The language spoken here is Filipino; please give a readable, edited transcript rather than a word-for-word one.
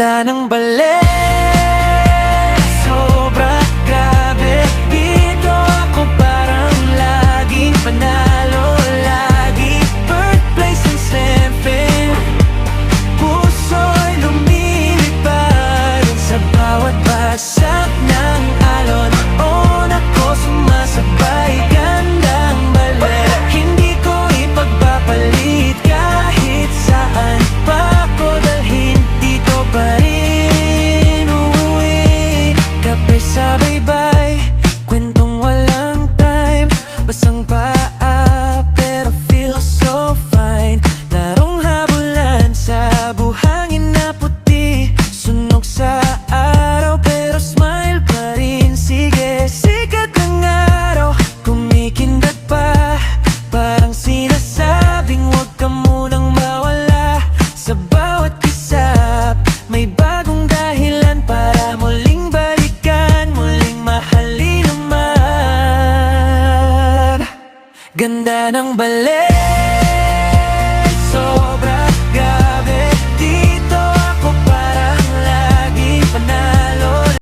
Ganda ng ballet, sobra grabe. Dito ako parang laging panalo, lagi birthplace ng Sempin. Puso'y lumilipad sa bawat bagsak ng alon. Oh, nako, sumasabay, gandang ballet. Hindi ko ipagpapalit kahit saan pa ko dalhin. Dito pa rin uuwi, kape sa baybay, kwentong walang time. Basang paa pero feel so fine. Larong habulan sa buhangin na puti. Sunog sa araw pero smile pa rin. Sige, sikat ng araw, kumikindat pa. Parang sinasabing huwag ka munang mawala. Sa bawat kisap, may bagong dahilan para muling balikan, muling mahalin naman. Ganda ng ballet.